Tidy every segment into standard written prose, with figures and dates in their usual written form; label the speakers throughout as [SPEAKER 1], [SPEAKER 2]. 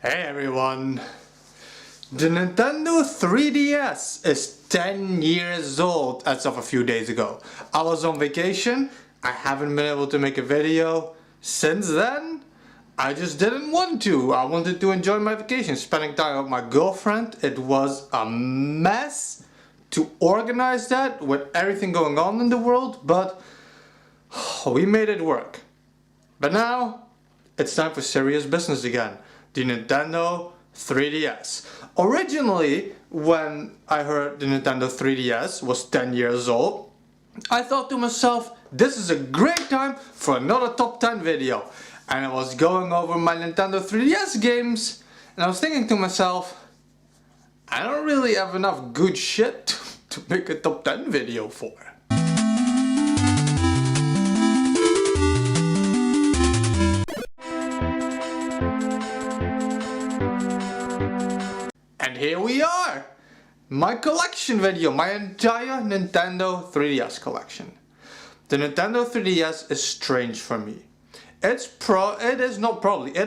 [SPEAKER 1] Hey everyone! The Nintendo 3DS is 10 years old as of a few days ago. I was on vacation, I haven't been able to make a video since then. I just didn't want to. I wanted to enjoy my vacation, spending time with my girlfriend. It was a mess to organize that with everything going on in the world, but we made it work. But now, it's time for serious business again. The Nintendo 3DS. Originally, when I heard the Nintendo 3DS was 10 years old, I thought to myself, this is a great time for another top 10 video. And I was going over my Nintendo 3DS games, and I was thinking to myself, I don't really have enough good shit to make a top 10 video for. And here we are! My collection video, my entire Nintendo 3DS collection. The Nintendo 3DS is strange for me. It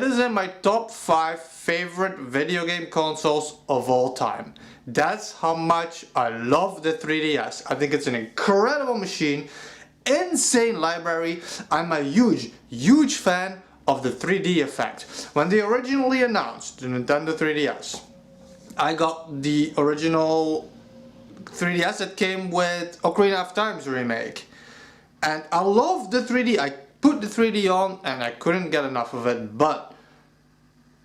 [SPEAKER 1] is in my top 5 favorite video game consoles of all time. That's how much I love the 3DS. I think it's an incredible machine, insane library. I'm a huge fan of the 3D effect. When they originally announced the Nintendo 3DS, I got the original 3DS that came with Ocarina of Time's remake. And I love the 3D. I put the 3D on and I couldn't get enough of it, but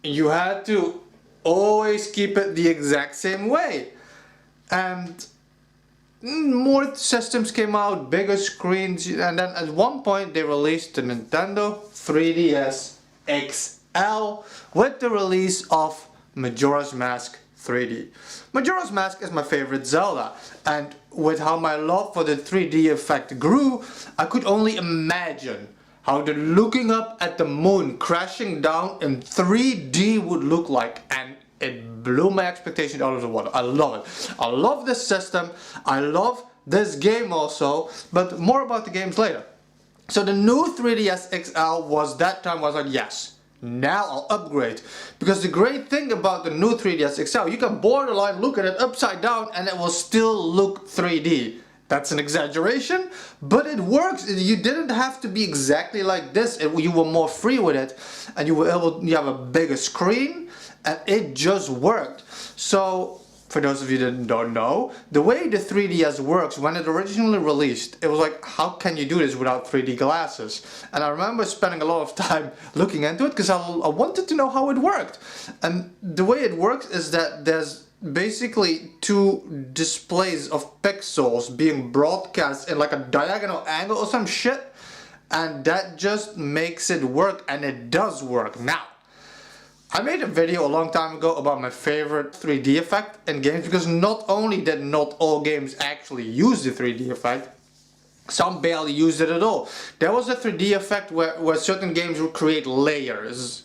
[SPEAKER 1] you had to always keep it the exact same way. And more systems came out, bigger screens, and then at one point they released the Nintendo 3DS XL with the release of Majora's Mask 3D. Majora's Mask is my favorite Zelda, and with how my love for the 3D effect grew, I could only imagine how the looking up at the moon crashing down in 3D would look like, and it blew my expectations out of the water. I love it. I love this system, I love this game also, but more about the games later. So the new 3DS XL was that time, was like, yes, now I'll upgrade. Because the great thing about the new 3DS XL, you can borderline look at it upside down and it will still look 3D. That's an exaggeration, but it works. You didn't have to be exactly like this. You were more free with it, and you have a bigger screen, and it just worked. So, for those of you that don't know, the way the 3DS works, when it originally released, it was like, how can you do this without 3D glasses? And I remember spending a lot of time looking into it because I wanted to know how it worked. And the way it works is that there's basically 2 displays of pixels being broadcast in like a diagonal angle or some shit, and that just makes it work, and it does work. Now, I made a video a long time ago about my favorite 3D effect in games, because not only did not all games actually use the 3D effect, some barely used it at all. There was a 3D effect where certain games would create layers.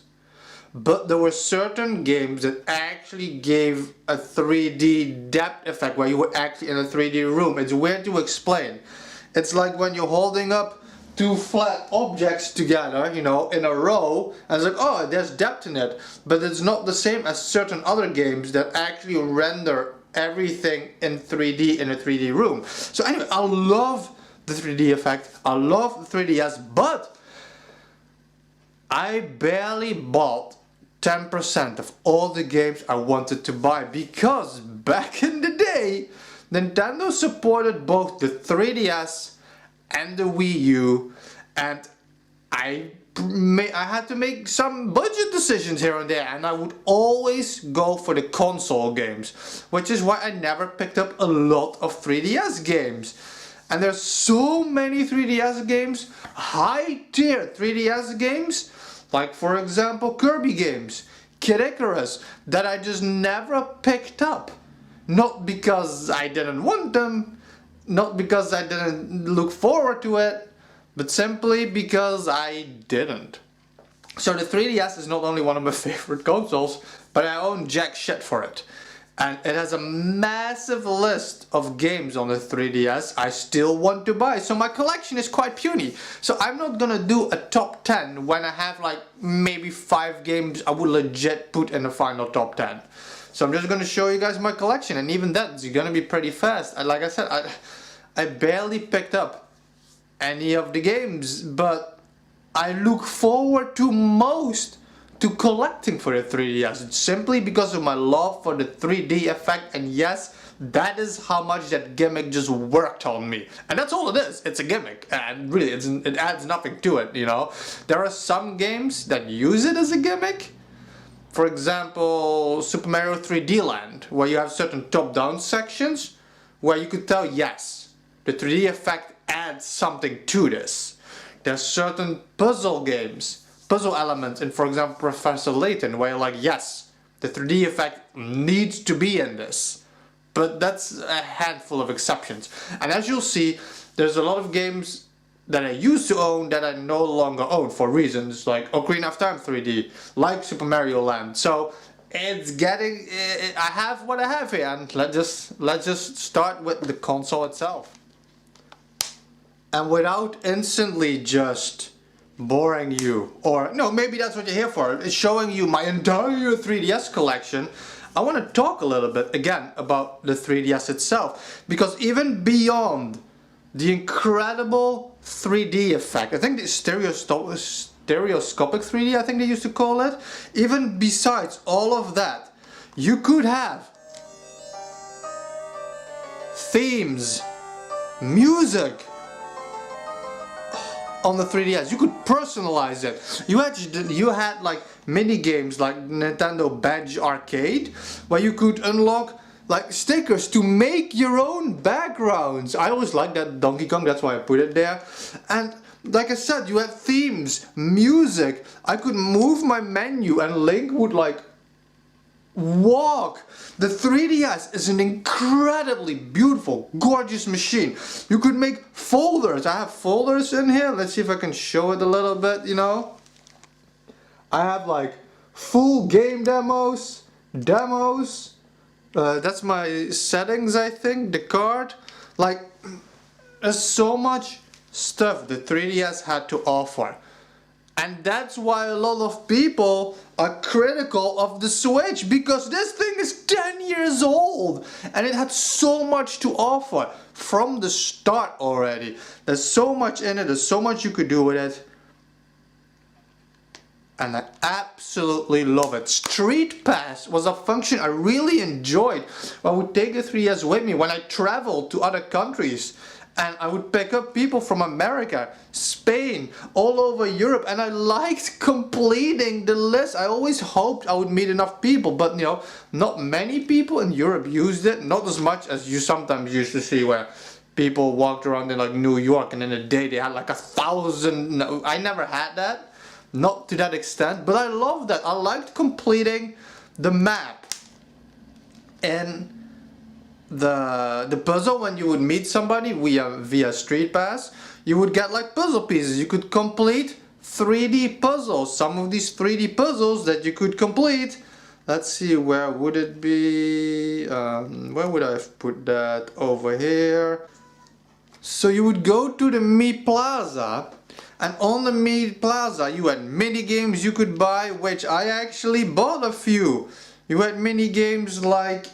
[SPEAKER 1] But there were certain games that actually gave a 3D depth effect where you were actually in a 3D room. It's weird to explain. It's like when you're holding up 2 flat objects together, you know, in a row, and it's like, oh, there's depth in it. But it's not the same as certain other games that actually render everything in 3D in a 3D room. So anyway, I love the 3D effect. I love the 3DS, but I barely bought 10% of all the games I wanted to buy, because back in the day, Nintendo supported both the 3DS and the Wii U, and I had to make some budget decisions here and there, and I would always go for the console games, which is why I never picked up a lot of 3DS games. And there's so many 3DS games, high tier 3DS games, like for example Kirby games, Kid Icarus, that I just never picked up. Not because I didn't want them, not because I didn't look forward to it, but simply because I didn't. So the 3DS is not only one of my favorite consoles, but I own jack shit for it. And it has a massive list of games on the 3DS I still want to buy. So my collection is quite puny. So I'm not gonna do a top 10 when I have like maybe 5 games I would legit put in the final top 10. So I'm just gonna show you guys my collection, and even that's gonna be pretty fast. And like I said, I barely picked up any of the games, but I look forward to most to collecting for the 3DS. It's simply because of my love for the 3D effect, and yes, that is how much that gimmick just worked on me. And that's all it is, it's a gimmick, and really it adds nothing to it, you know. There are some games that use it as a gimmick. For example, Super Mario 3D Land, where you have certain top-down sections where you could tell, yes, the 3D effect adds something to this. There's certain puzzle games, puzzle elements in, for example, Professor Layton, where you're like, yes, the 3D effect needs to be in this. But that's a handful of exceptions. And as you'll see, there's a lot of games that I used to own that I no longer own for reasons like Ocarina of Time 3D, like Super Mario Land. So it's getting, I have what I have here, and let's just start with the console itself. And without instantly just boring you, or no, maybe that's what you're here for, it's showing you my entire 3DS collection, I want to talk a little bit again about the 3DS itself, because even beyond the incredible 3D effect, I think the stereoscopic 3D, I think they used to call it, even besides all of that, you could have themes, music on the 3DS. You could personalize it. You had like mini games like Nintendo Badge Arcade, where you could unlock like stickers to make your own backgrounds. I always liked that Donkey Kong, that's why I put it there. And like I said, you had themes, music. I could move my menu and Link would like walk. The 3DS is an incredibly beautiful, gorgeous machine. You could make folders. I have folders in here. Let's see if I can show it a little bit, you know. I have like full game demos. That's my settings, I think, the card. Like, there's so much stuff the 3DS had to offer. And that's why a lot of people are critical of the Switch, because this thing is 10 years old and it had so much to offer from the start already. There's so much in it, there's so much you could do with it. And I absolutely love it. Street Pass was a function I really enjoyed. I would take the 3DS with me when I traveled to other countries. And I would pick up people from America, Spain, all over Europe, and I liked completing the list. I always hoped I would meet enough people, but you know, not many people in Europe used it, not as much as you sometimes used to see where people walked around in like New York and in a day they had like 1,000. No, I never had that, not to that extent, but I loved that. I liked completing the map and the puzzle. When you would meet somebody via Street Pass, you would get like puzzle pieces. You could complete 3D puzzles. Some of these 3D puzzles that you could complete, let's see, where would it be, where would I have put that? Over here. So you would go to the Mii Plaza, and on the Mii Plaza you had mini games you could buy, which I actually bought a few. You had mini games like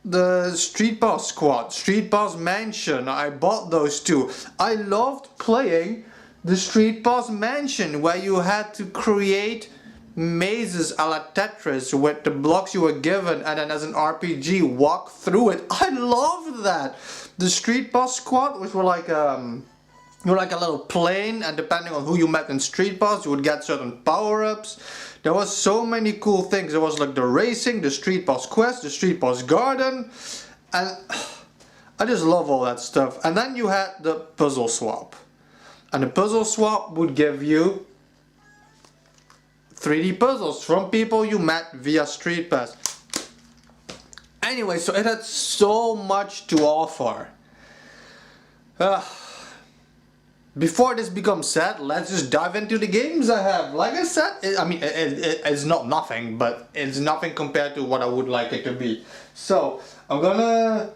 [SPEAKER 1] the Street Pass Squad, Street Pass Mansion. I bought those too. I loved playing the Street Pass Mansion, where you had to create mazes a la Tetris with the blocks you were given, and then as an RPG walk through it. I loved that. The Street Pass Squad, which were like a little plane, and depending on who you met in Street Pass, you would get certain power-ups. There was so many cool things. There was like the racing, the Street Pass Quest, the Street Pass Garden, and I just love all that stuff. And then you had the Puzzle Swap. And the Puzzle Swap would give you 3D puzzles from people you met via Street Pass. Anyway, so it had so much to offer. before this becomes sad, let's just dive into the games I have. Like I said, it's not nothing, but it's nothing compared to what I would like it to be. So, I'm gonna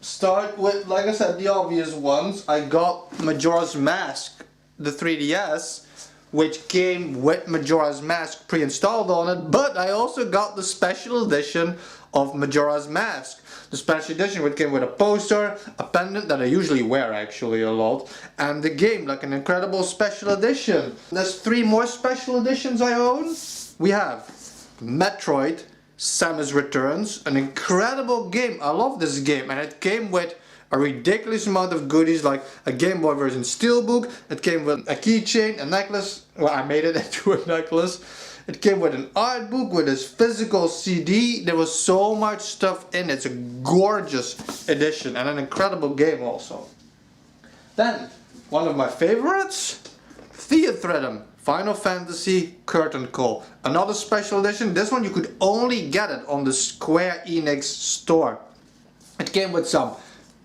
[SPEAKER 1] start with, like I said, the obvious ones. I got Majora's Mask, the 3DS, which came with Majora's Mask pre-installed on it, but I also got the special edition of Majora's Mask. The special edition which came with a poster, a pendant that I usually wear actually a lot, and the game, like an incredible special edition. There's 3 more special editions I own. We have Metroid, Samus Returns, an incredible game. I love this game, and it came with a ridiculous amount of goodies, like a Game Boy version steelbook. It came with a keychain, a necklace. Well, I made it into a necklace. It came with an art book, with this physical CD. There was so much stuff in it. It's a gorgeous edition and an incredible game also. Then, one of my favorites, Theatrhythm, Final Fantasy Curtain Call. Another special edition. This one you could only get it on the Square Enix store. It came with some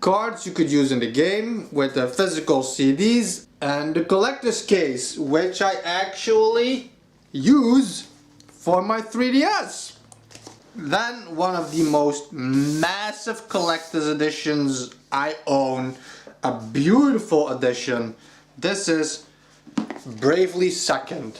[SPEAKER 1] cards you could use in the game, with the physical CDs, and the collector's case, which I actually use for my 3DS. Then one of the most massive collector's editions I own, a beautiful edition. This is Bravely Second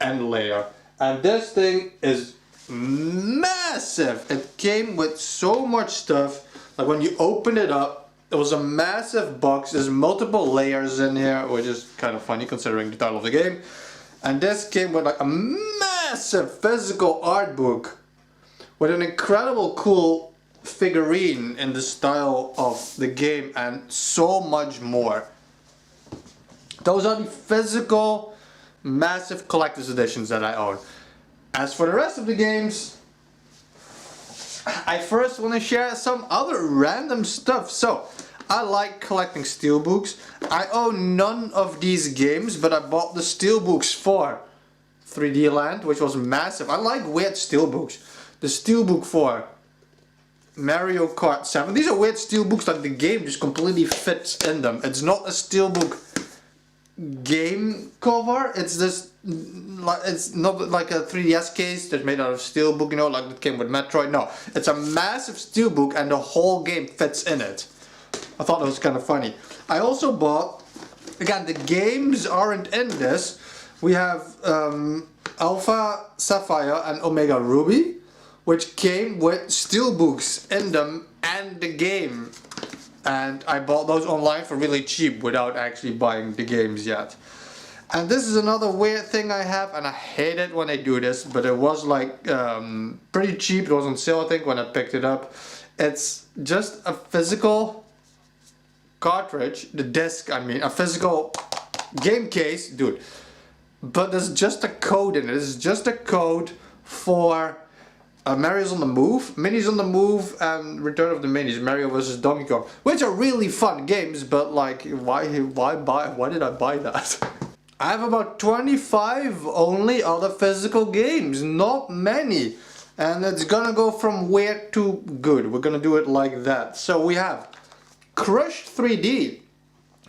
[SPEAKER 1] End Layer, and this thing is massive. It came with so much stuff. Like when you open it up, it was a massive box. There's multiple layers in here, which is kind of funny considering the title of the game. And this came with like a massive physical art book with an incredible cool figurine in the style of the game and so much more. Those are the physical massive collector's editions that I own. As for the rest of the games, I first want to share some other random stuff. So, I like collecting steelbooks. I own none of these games, but I bought the steelbooks for 3D Land, which was massive. I like weird steelbooks. The steelbook for Mario Kart 7. These are weird steelbooks, like the game just completely fits in them. It's not a steelbook game cover. It's this, it's not like a 3DS case that's made out of steelbook, you know, like it came with Metroid. No, it's a massive steelbook and the whole game fits in it. I thought that was kind of funny. I also bought, again, the games aren't in this. We have Alpha Sapphire and Omega Ruby, which came with steelbooks in them and the game. And I bought those online for really cheap without actually buying the games yet. And this is another weird thing I have, and I hate it when I do this, but it was like pretty cheap. It was on sale, I think, when I picked it up. It's just a physical cartridge, the disc, I mean, a physical game case, dude. But there's just a code in it. It's just a code for Mario's on the Move, Minis on the Move, and Return of the Minis, Mario vs. Donkey Kong, which are really fun games, but like, why did I buy that? I have about 25 only other physical games, not many. And it's gonna go from weird to good. We're gonna do it like that. So we have Crush 3D,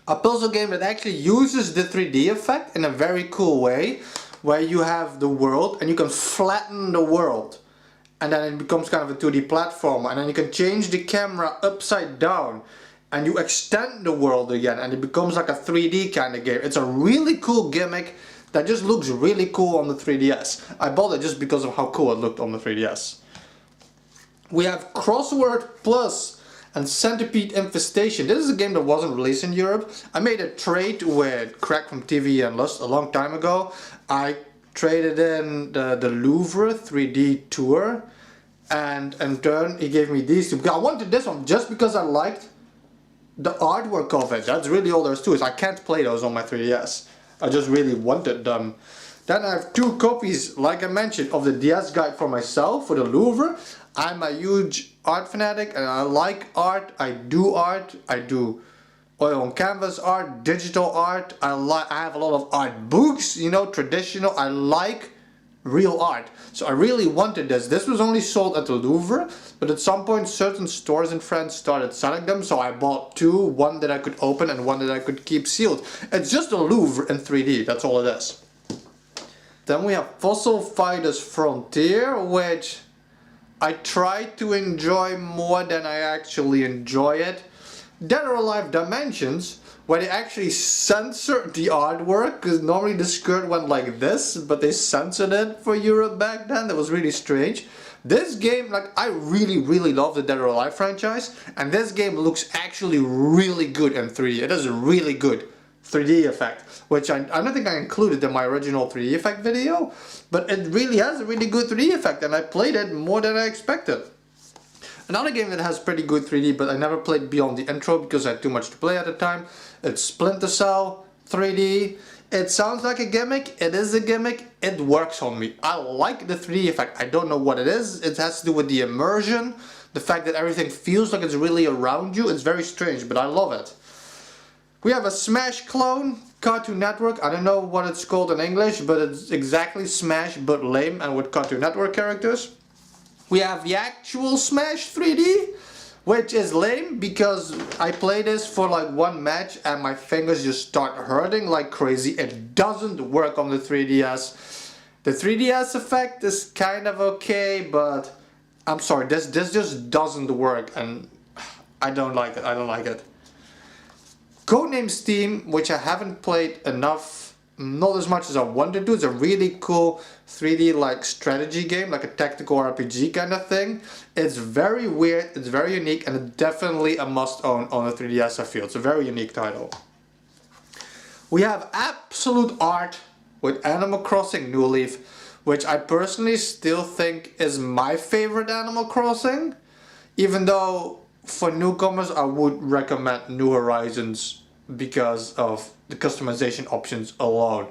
[SPEAKER 1] a puzzle game that actually uses the 3D effect in a very cool way, where you have the world and you can flatten the world. And then it becomes kind of a 2D platformer, and then you can change the camera upside down and you extend the world again and it becomes like a 3D kind of game. It's a really cool gimmick that just looks really cool on the 3DS. I bought it just because of how cool it looked on the 3DS. We have Crossword Plus and Centipede Infestation. This is a game that wasn't released in Europe. I made a trade with Crack from TV and Lust a long time ago. I traded in the Louvre 3D tour, and in turn he gave me these two. I wanted this one just because I liked the artwork of it. That's really all there is to it. I can't play those on my 3DS. I just really wanted them. Then I have 2 copies, like I mentioned, of the DS guide for myself for the Louvre. I'm a huge art fanatic and I like art. I do oil on canvas art, digital art. I have a lot of art books, you know, traditional. I like real art. So I really wanted this. This was only sold at the Louvre, but at some point certain stores in France started selling them, so I bought two, one that I could open and one that I could keep sealed. It's just a Louvre in 3D, that's all it is. Then we have Fossil Fighters Frontier, which I tried to enjoy more than I actually enjoy it. Dead or Alive Dimensions, where they actually censored the artwork, because normally the skirt went like this, but they censored it for Europe back then. That was really strange. This game, like, I really love the Dead or Alive franchise, and this game looks actually really good in 3D. It has a really good 3D effect, which I don't think I included in my original 3D effect video, but it really has a really good 3D effect, and I played it more than I expected. Another game that has pretty good 3D, but I never played beyond the intro because I had too much to play at the time. It's Splinter Cell 3D. It sounds like a gimmick. It is a gimmick. It works on me. I like the 3D effect. I don't know what it is. It has to do with the immersion. The fact that everything feels like it's really around you. It's very strange, but I love it. We have a Smash clone, Cartoon Network. I don't know what it's called in English, but it's exactly Smash but lame and with Cartoon Network characters. We have the actual Smash 3D, which is lame because I play this for like one match and my fingers just start hurting like crazy. It doesn't work on the 3DS. The 3DS effect is kind of okay, but I'm sorry, this just doesn't work and I don't like it. I don't like it. Codename Steam, which I haven't played enough, not as much as I wanted to. It's a really cool 3D like strategy game, like a tactical RPG kind of thing. It's very weird, it's very unique, and it's definitely a must own on the 3DS I feel. It's a very unique title. We have absolute art with Animal Crossing New Leaf, which I personally still think is my favorite Animal Crossing, even though for newcomers I would recommend New Horizons because of the customization options alone.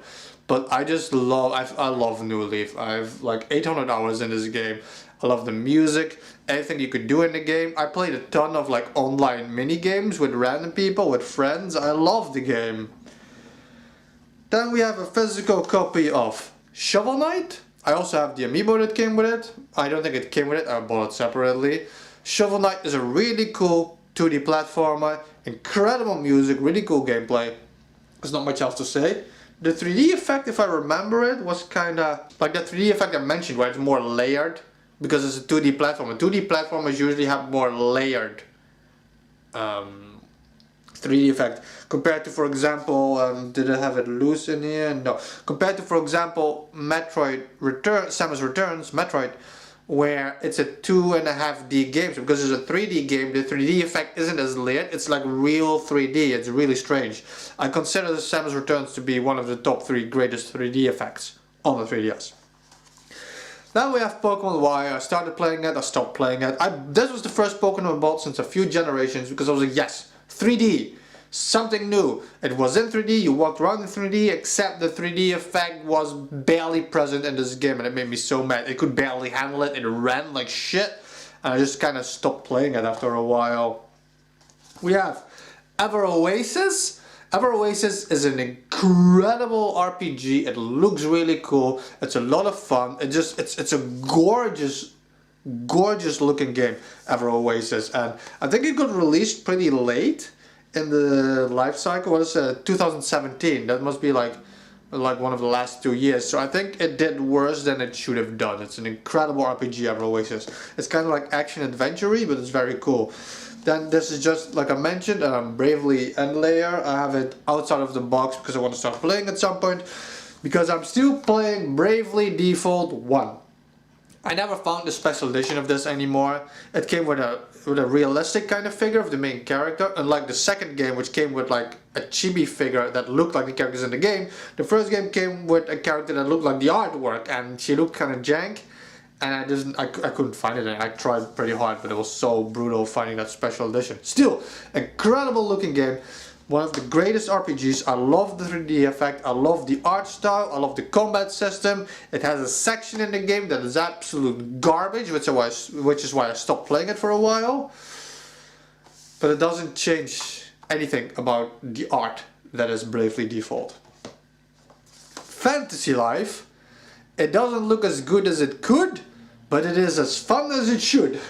[SPEAKER 1] But I just love, I love New Leaf. I have like 800 hours in this game. I love the music, everything you could do in the game. I played a ton of like online mini games with random people, with friends. I love the game. Then we have a physical copy of Shovel Knight. I also have the amiibo that came with it. I don't think it came with it, I bought it separately. Shovel Knight is a really cool 2D platformer, incredible music, really cool gameplay. There's not much else to say. The 3D effect, if I remember it, was kinda like that 3D effect I mentioned, where it's more layered, because it's a 2D platformer. 2D platformers usually have more layered 3D effect, compared to, for example, did I have it loose in here? No. Compared to, for example, Samus Returns, Metroid, where it's a 2.5D game. So because it's a 3D game, the 3D effect isn't as layered. It's like real 3D. It's really strange. I consider the Samus Returns to be one of the top 3 greatest 3D effects on the 3DS. Then we have Pokemon Y. I started playing it, I stopped playing it. This was the first Pokemon I bought since a few generations because I was like, yes, 3D. Something new. It was in 3D, you walked around in 3D, except the 3D effect was barely present in this game and it made me so mad. It could barely handle it, it ran like shit, and I just kind of stopped playing it after a while. We have Ever Oasis. Ever Oasis is an incredible RPG, it looks really cool, it's a lot of fun, it's a gorgeous looking game, Ever Oasis, and I think it got released pretty late in the life cycle. What is it? 2017. That must be like one of the last 2 years. So I think it did worse than it should have done. It's an incredible RPG, Ever Oasis. It's kind of like action adventure-y, but it's very cool. Then this is just like I mentioned, Bravely End Layer. I have it outside of the box because I want to start playing at some point. Because I'm still playing Bravely Default 1. I never found the special edition of this anymore. It came with a realistic kind of figure of the main character, unlike the second game, which came with like a chibi figure that looked like the characters in the game. The first game came with a character that looked like the artwork, and she looked kind of jank, and I couldn't find it. And I tried pretty hard, but it was so brutal finding that special edition. Still, incredible looking game. One of the greatest RPGs. I love the 3D effect, I love the art style, I love the combat system. It has a section in the game that is absolute garbage, which is why I stopped playing it for a while. But it doesn't change anything about the art that is Bravely Default. Fantasy Life It doesn't look as good as it could, but it is as fun as it should.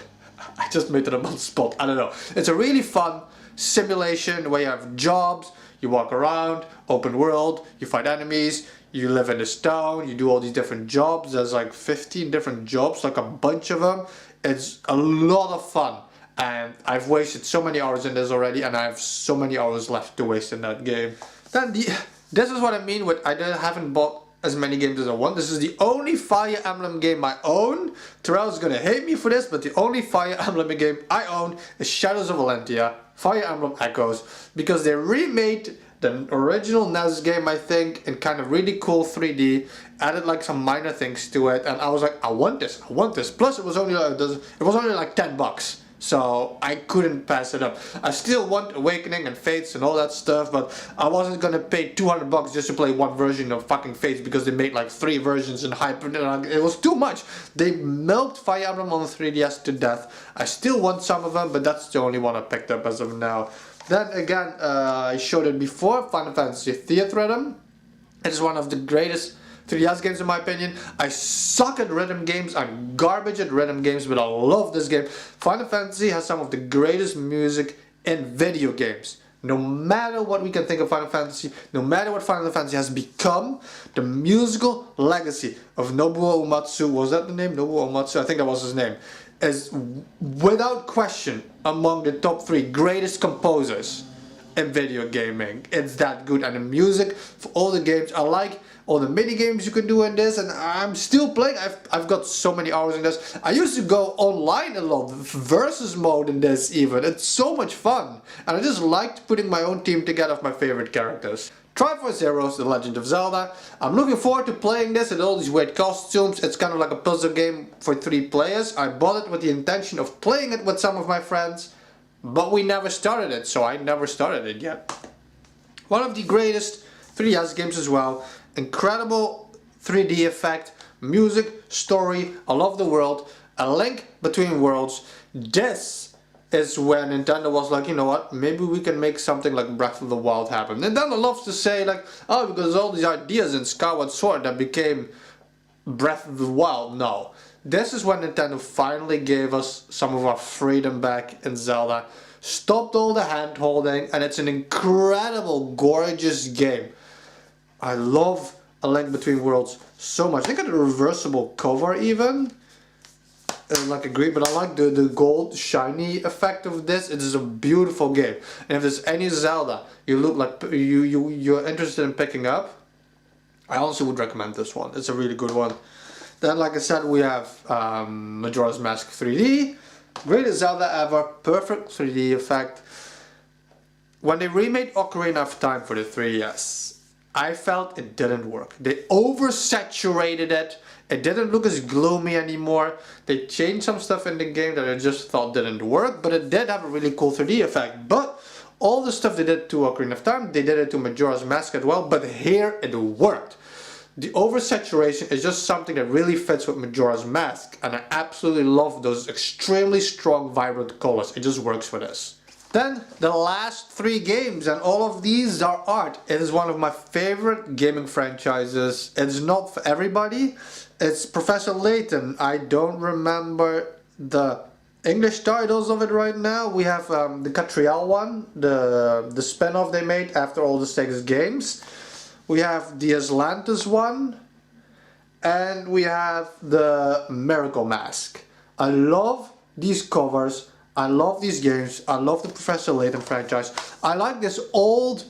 [SPEAKER 1] I just made it up on the spot, I don't know. It's a really fun simulation where you have jobs, you walk around, open world, you fight enemies, you live in this town, you do all these different jobs. There's like 15 different jobs, like a bunch of them. It's a lot of fun. And I've wasted so many hours in this already, and I have so many hours left to waste in that game. Then this is what I mean with I haven't bought as many games as I want. This is the only Fire Emblem game I own. Terrell's gonna hate me for this, but the only Fire Emblem game I own is Shadows of Valentia, Fire Emblem Echoes, because they remade the original NES game, I think, in kind of really cool 3D, added like some minor things to it, and I was like, I want this. Plus it was only like $10. So I couldn't pass it up. I still want Awakening and Fates and all that stuff, but I wasn't gonna pay $200 just to play one version of fucking Fates because they made like 3 versions in hyper. It was too much. They milked Fire Emblem on the 3DS to death. I still want some of them, but that's the only one I picked up as of now. Then again, I showed it before, Final Fantasy Theatrhythm. It is one of the greatest 3DS games in my opinion. I suck at rhythm games, I'm garbage at rhythm games, but I love this game. Final Fantasy has some of the greatest music in video games. No matter what we can think of Final Fantasy, no matter what Final Fantasy has become, the musical legacy of Nobuo Uematsu, was that the name? Nobuo Uematsu, I think that was his name, is without question among the top 3 greatest composers in video gaming. It's that good, and the music for all the games, I like all the mini games you can do in this, and I'm still playing. I've got so many hours in this. I used to go online a lot, versus mode in this even. It's so much fun, and I just liked putting my own team together of my favorite characters. Triforce Heroes, The Legend of Zelda. I'm looking forward to playing this and all these weird costumes. It's kind of like a puzzle game for 3 players. I bought it with the intention of playing it with some of my friends, but we never started it, so I never started it yet. One of the greatest 3DS games as well. Incredible 3D effect, music, story, I love the world, a link between worlds. This is where Nintendo was like, you know what, maybe we can make something like Breath of the Wild happen. Nintendo loves to say like, oh, because all these ideas in Skyward Sword that became Breath of the Wild. No. This is when Nintendo finally gave us some of our freedom back in Zelda, stopped all the hand holding, and it's an incredible, gorgeous game. I love A Link Between Worlds so much. I think it's a reversible cover even, like a green, but I like the gold shiny effect of this. It is a beautiful game, and if there's any Zelda you look like you're interested in picking up, I also would recommend this one. It's a really good one. Then, like I said, we have Majora's Mask 3D, greatest Zelda ever, perfect 3D effect. When they remade Ocarina of Time for the 3DS, I felt it didn't work. They oversaturated it. It didn't look as gloomy anymore. They changed some stuff in the game that I just thought didn't work, but it did have a really cool 3D effect. But all the stuff they did to Ocarina of Time, they did it to Majora's Mask as well, but here it worked. The oversaturation is just something that really fits with Majora's Mask, and I absolutely love those extremely strong, vibrant colors. It just works for this. Then, the last 3 games, and all of these are art. It is one of my favorite gaming franchises. It's not for everybody. It's Professor Layton. I don't remember the English titles of it right now. We have the Catriel one, the spin-off they made after all the 6 games. We have the Atlantis one, and we have the Miracle Mask. I love these covers. I love these games. I love the Professor Layton franchise. I like this old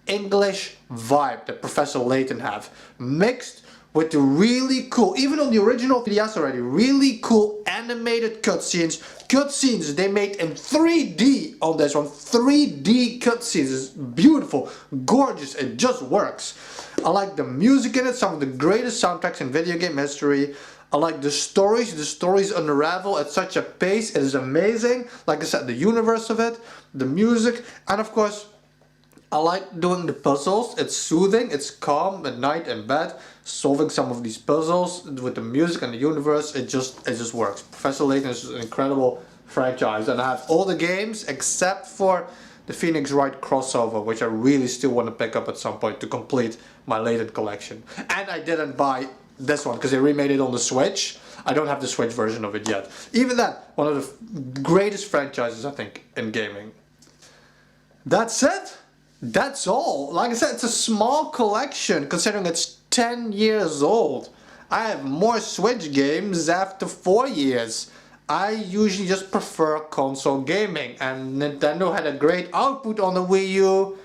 [SPEAKER 1] English vibe that Professor Layton have, mixed with the really cool, even on the original 3DS already, really cool animated cutscenes. Cutscenes they made in 3D on this one. 3D cutscenes is beautiful, gorgeous, it just works. I like the music in it, some of the greatest soundtracks in video game history. I like the stories unravel at such a pace, it is amazing. Like I said, the universe of it, the music, and of course, I like doing the puzzles. It's soothing, it's calm at night in bed, solving some of these puzzles with the music and the universe. It just works. Professor Layton is an incredible franchise, and I have all the games except for the Phoenix Wright crossover, which I really still want to pick up at some point to complete my Layton collection. And I didn't buy this one, because they remade it on the Switch. I don't have the Switch version of it yet. Even that, one of the greatest franchises, I think, in gaming. That's it. That's all. Like I said, it's a small collection, considering it's 10 years old. I have more Switch games after 4 years. I usually just prefer console gaming, and Nintendo had a great output on the Wii U.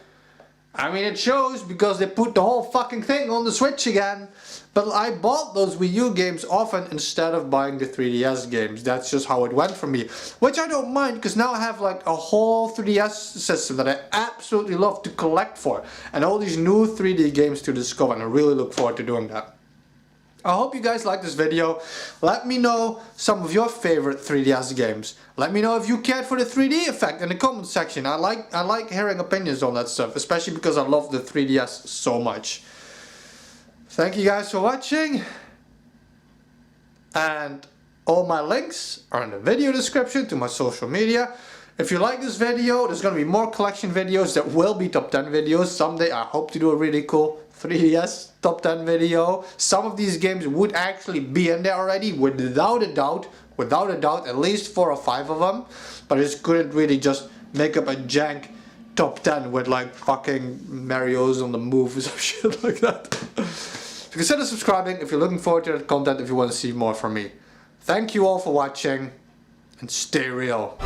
[SPEAKER 1] I mean, it shows because they put the whole fucking thing on the Switch again. But I bought those Wii U games often instead of buying the 3DS games. That's just how it went for me. Which I don't mind, because now I have like a whole 3DS system that I absolutely love to collect for. And all these new 3D games to discover, and I really look forward to doing that. I hope you guys like this video. Let me know some of your favorite 3DS games. Let me know if you cared for the 3D effect in the comment section. I like hearing opinions on that stuff, especially because I love the 3DS so much. Thank you guys for watching. And all my links are in the video description to my social media. If you like this video, there's going to be more collection videos that will be top 10 videos. Someday I hope to do a really cool 3DS top 10 video. Some of these games would actually be in there already, without a doubt, at least 4 or 5 of them. But I just couldn't really just make up a jank top 10 with like fucking Mario's on the move or some shit like that. So consider subscribing if you're looking forward to that content, if you want to see more from me. Thank you all for watching, and stay real.